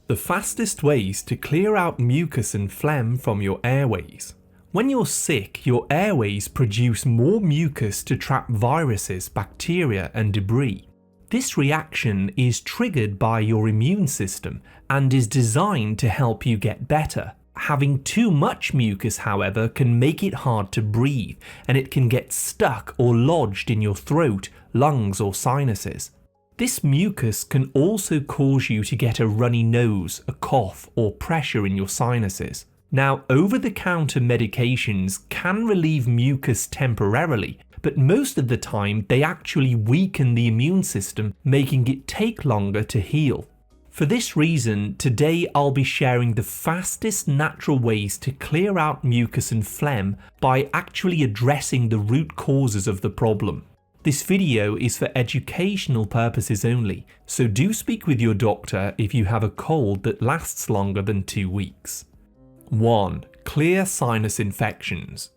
The fastest ways to clear out mucus and phlegm from your airways. When you're sick, your airways produce more mucus to trap viruses, bacteria, and debris. This reaction is triggered by your immune system and is designed to help you get better. Having too much mucus, however, can make it hard to breathe, and it can get stuck or lodged in your throat, lungs, or sinuses. This mucus can also cause you to get a runny nose, a cough, or pressure in your sinuses. Now, over-the-counter medications can relieve mucus temporarily, but most of the time they actually weaken the immune system, making it take longer to heal. For this reason, today I'll be sharing the fastest natural ways to clear out mucus and phlegm by actually addressing the root causes of the problem. This video is for educational purposes only, so do speak with your doctor if you have a cold that lasts longer than 2 weeks. 1. Clear sinus infections.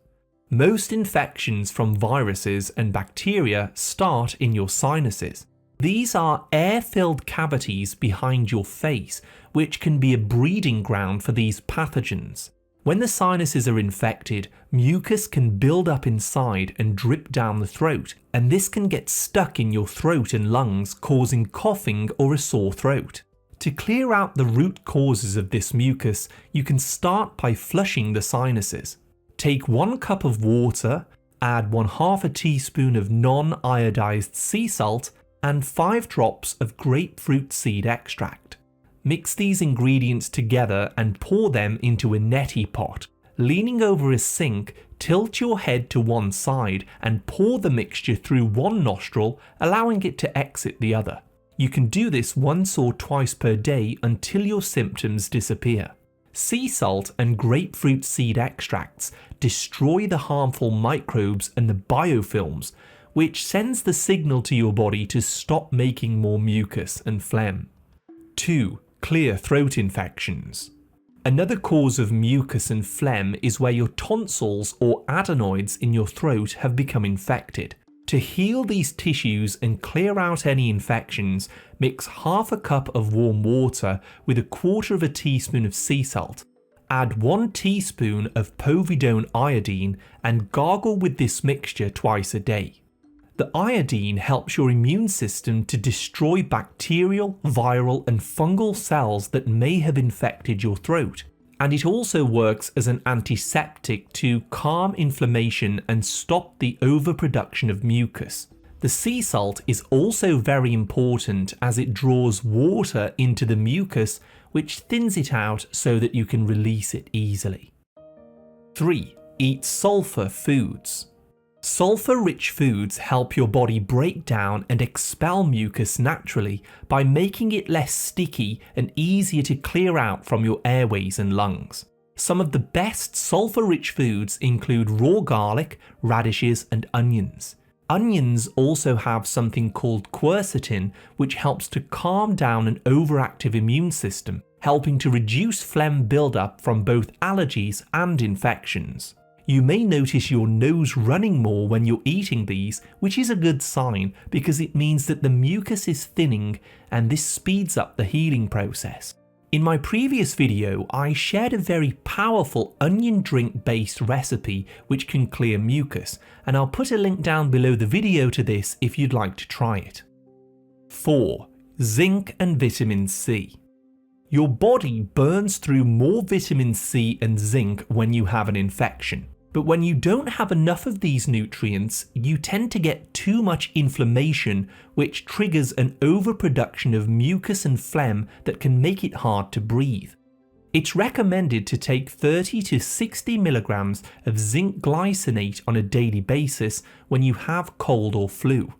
Most infections from viruses and bacteria start in your sinuses. These are air-filled cavities behind your face, which can be a breeding ground for these pathogens. When the sinuses are infected, mucus can build up inside and drip down the throat, and this can get stuck in your throat and lungs, causing coughing or a sore throat. To clear out the root causes of this mucus, you can start by flushing the sinuses. Take 1 cup of water, add 1/2 teaspoon of non-iodized sea salt, and 5 drops of grapefruit seed extract. Mix these ingredients together and pour them into a neti pot. Leaning over a sink, tilt your head to one side and pour the mixture through one nostril, allowing it to exit the other. You can do this once or twice per day until your symptoms disappear. Sea salt and grapefruit seed extracts destroy the harmful microbes and the biofilms, which sends the signal to your body to stop making more mucus and phlegm. 2. Clear throat infections. Another cause of mucus and phlegm is where your tonsils or adenoids in your throat have become infected. To heal these tissues and clear out any infections, mix 1/2 cup of warm water with 1/4 teaspoon of sea salt. Add 1 teaspoon of povidone iodine and gargle with this mixture twice a day. The iodine helps your immune system to destroy bacterial, viral, and fungal cells that may have infected your throat, and it also works as an antiseptic to calm inflammation and stop the overproduction of mucus. The sea salt is also very important as it draws water into the mucus, which thins it out so that you can release it easily. 3. Eat sulfur foods. Sulfur-rich foods help your body break down and expel mucus naturally by making it less sticky and easier to clear out from your airways and lungs. Some of the best sulfur-rich foods include raw garlic, radishes, and onions. Onions also have something called quercetin, which helps to calm down an overactive immune system, helping to reduce phlegm buildup from both allergies and infections. You may notice your nose running more when you're eating these, which is a good sign because it means that the mucus is thinning and this speeds up the healing process. In my previous video, I shared a very powerful onion drink based recipe which can clear mucus, and I'll put a link down below the video to this if you'd like to try it. 4. Zinc and vitamin C. Your body burns through more vitamin C and zinc when you have an infection. But when you don't have enough of these nutrients, you tend to get too much inflammation, which triggers an overproduction of mucus and phlegm that can make it hard to breathe. It's recommended to take 30 to 60 milligrams of zinc glycinate on a daily basis when you have cold or flu,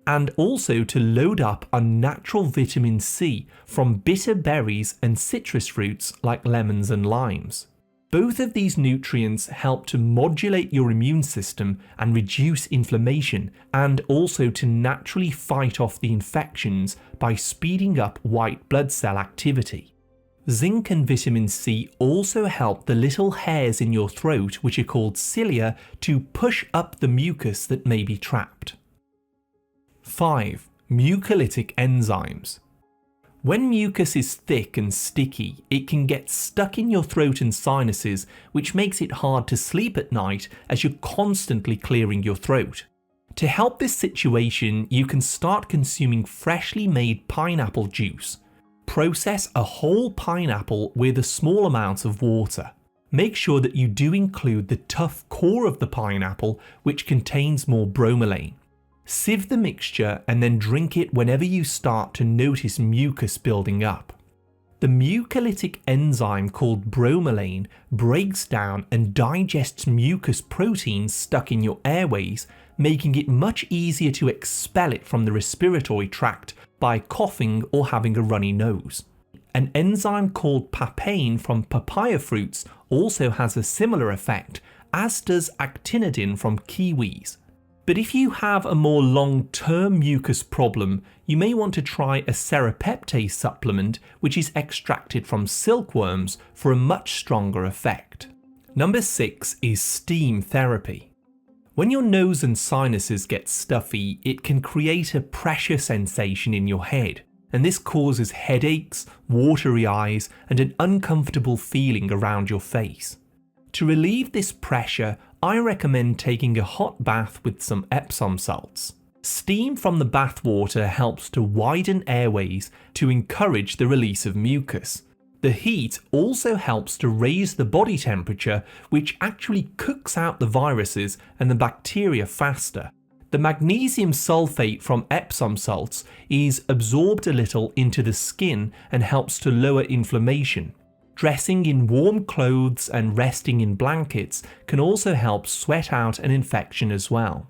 and also to load up on natural vitamin C from bitter berries and citrus fruits like lemons and limes. Both of these nutrients help to modulate your immune system and reduce inflammation, and also to naturally fight off the infections by speeding up white blood cell activity. Zinc and vitamin C also help the little hairs in your throat, which are called cilia, to push up the mucus that may be trapped. 5. Mucolytic enzymes. When mucus is thick and sticky, it can get stuck in your throat and sinuses, which makes it hard to sleep at night as you're constantly clearing your throat. To help this situation, you can start consuming freshly made pineapple juice. Process a whole pineapple with a small amount of water. Make sure that you do include the tough core of the pineapple, which contains more bromelain. Sieve the mixture and then drink it whenever you start to notice mucus building up. The mucolytic enzyme called bromelain breaks down and digests mucus proteins stuck in your airways, making it much easier to expel it from the respiratory tract by coughing or having a runny nose. An enzyme called papain from papaya fruits also has a similar effect, as does actinidin from kiwis. But if you have a more long-term mucus problem, you may want to try a serapeptase supplement, which is extracted from silkworms, for a much stronger effect. Number 6 is steam therapy. When your nose and sinuses get stuffy, it can create a pressure sensation in your head, and this causes headaches, watery eyes, and an uncomfortable feeling around your face. To relieve this pressure, I recommend taking a hot bath with some Epsom salts. Steam from the bath water helps to widen airways to encourage the release of mucus. The heat also helps to raise the body temperature, which actually cooks out the viruses and the bacteria faster. The magnesium sulfate from Epsom salts is absorbed a little into the skin and helps to lower inflammation. Dressing in warm clothes and resting in blankets can also help sweat out an infection as well.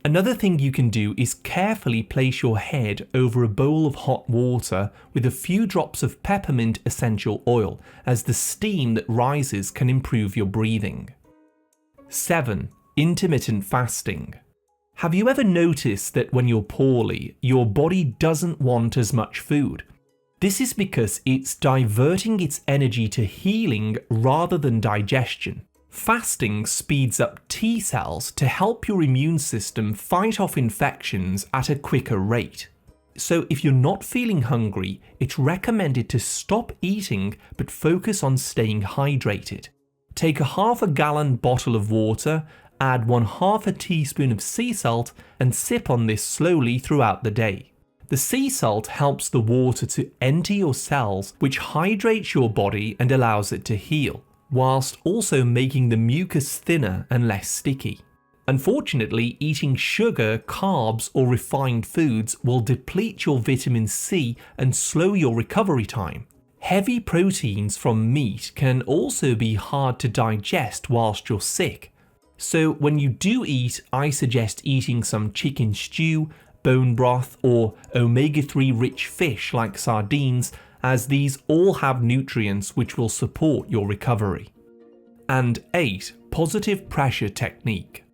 Another thing you can do is carefully place your head over a bowl of hot water with a few drops of peppermint essential oil, as the steam that rises can improve your breathing. 7. Intermittent fasting. Have you ever noticed that when you're poorly, your body doesn't want as much food? This is because it's diverting its energy to healing rather than digestion. Fasting speeds up T cells to help your immune system fight off infections at a quicker rate. So if you're not feeling hungry, it's recommended to stop eating but focus on staying hydrated. Take a half-gallon bottle of water, add 1/2 teaspoon of sea salt, and sip on this slowly throughout the day. The sea salt helps the water to enter your cells, which hydrates your body and allows it to heal, whilst also making the mucus thinner and less sticky. Unfortunately, eating sugar, carbs, or refined foods will deplete your vitamin C and slow your recovery time. Heavy proteins from meat can also be hard to digest whilst you're sick. So when you do eat, I suggest eating some chicken stew, bone broth, or omega-3 rich fish like sardines, as these all have nutrients which will support your recovery. And 8. Positive pressure technique.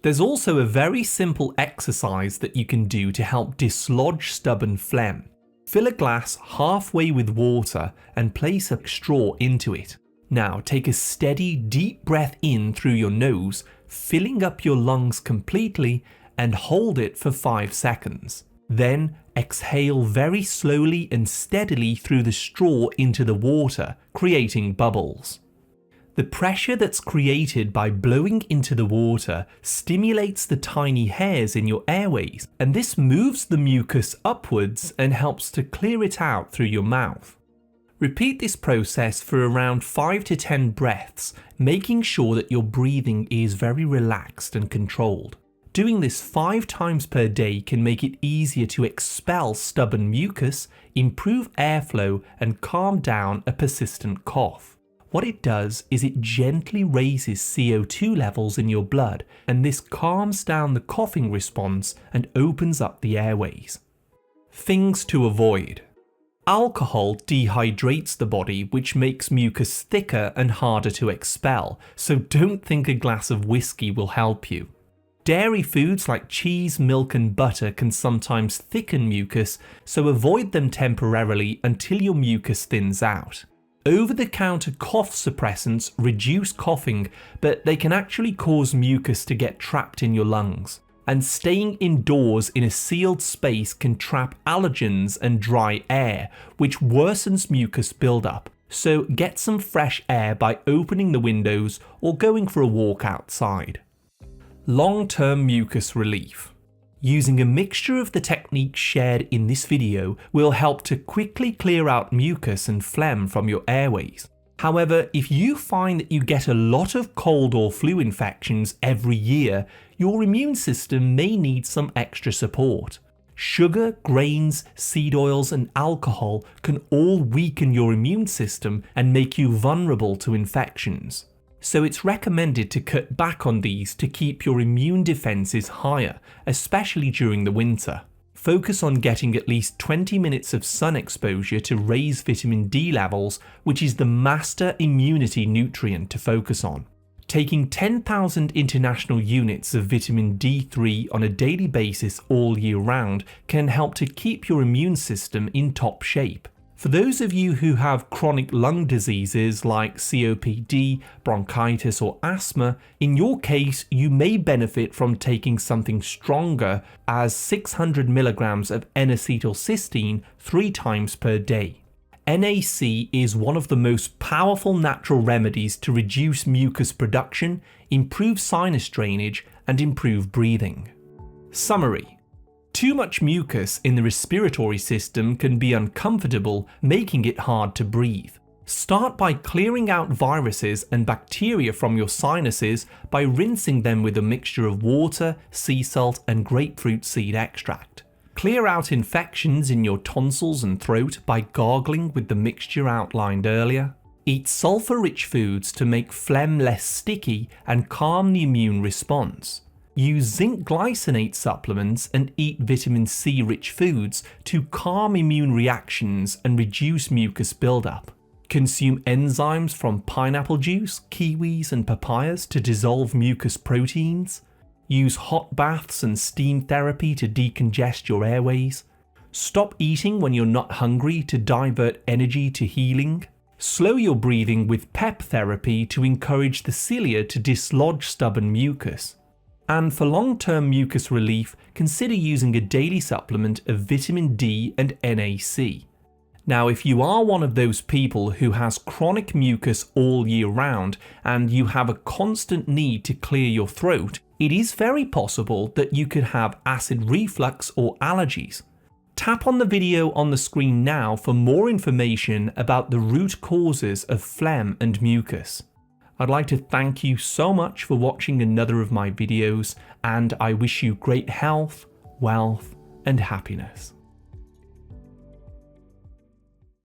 There's also a very simple exercise that you can do to help dislodge stubborn phlegm. Fill a glass halfway with water and place a straw into it. Now take a steady, deep breath in through your nose, filling up your lungs completely, and hold it for 5 seconds. Then exhale very slowly and steadily through the straw into the water, creating bubbles. The pressure that's created by blowing into the water stimulates the tiny hairs in your airways, and this moves the mucus upwards and helps to clear it out through your mouth. Repeat this process for around 5 to 10 breaths, making sure that your breathing is very relaxed and controlled. Doing this 5 times per day can make it easier to expel stubborn mucus, improve airflow, and calm down a persistent cough. What it does is it gently raises CO2 levels in your blood, and this calms down the coughing response and opens up the airways. Things to avoid. Alcohol dehydrates the body, which makes mucus thicker and harder to expel, so don't think a glass of whiskey will help you. Dairy foods like cheese, milk and butter can sometimes thicken mucus, so avoid them temporarily until your mucus thins out. Over-the-counter cough suppressants reduce coughing, but they can actually cause mucus to get trapped in your lungs. And staying indoors in a sealed space can trap allergens and dry air, which worsens mucus buildup. So get some fresh air by opening the windows or going for a walk outside. Long-term mucus relief. Using a mixture of the techniques shared in this video will help to quickly clear out mucus and phlegm from your airways. However, if you find that you get a lot of cold or flu infections every year, your immune system may need some extra support. Sugar, grains, seed oils, and alcohol can all weaken your immune system and make you vulnerable to infections. So it's recommended to cut back on these to keep your immune defenses higher, especially during the winter. Focus on getting at least 20 minutes of sun exposure to raise vitamin D levels, which is the master immunity nutrient to focus on. Taking 10,000 international units of vitamin D3 on a daily basis all year round can help to keep your immune system in top shape. For those of you who have chronic lung diseases like COPD, bronchitis or asthma, in your case you may benefit from taking something stronger as 600 mg of N-acetylcysteine 3 times per day. NAC is one of the most powerful natural remedies to reduce mucus production, improve sinus drainage and improve breathing. Summary. Too much mucus in the respiratory system can be uncomfortable, making it hard to breathe. Start by clearing out viruses and bacteria from your sinuses by rinsing them with a mixture of water, sea salt, and grapefruit seed extract. Clear out infections in your tonsils and throat by gargling with the mixture outlined earlier. Eat sulfur-rich foods to make phlegm less sticky and calm the immune response. Use zinc glycinate supplements and eat vitamin C rich foods to calm immune reactions and reduce mucus buildup. Consume enzymes from pineapple juice, kiwis and papayas to dissolve mucus proteins. Use hot baths and steam therapy to decongest your airways. Stop eating when you're not hungry to divert energy to healing. Slow your breathing with PEP therapy to encourage the cilia to dislodge stubborn mucus. And for long-term mucus relief, consider using a daily supplement of vitamin D and NAC. Now, if you are one of those people who has chronic mucus all year round and you have a constant need to clear your throat, it is very possible that you could have acid reflux or allergies. Tap on the video on the screen now for more information about the root causes of phlegm and mucus. I'd like to thank you so much for watching another of my videos, and I wish you great health, wealth, and happiness.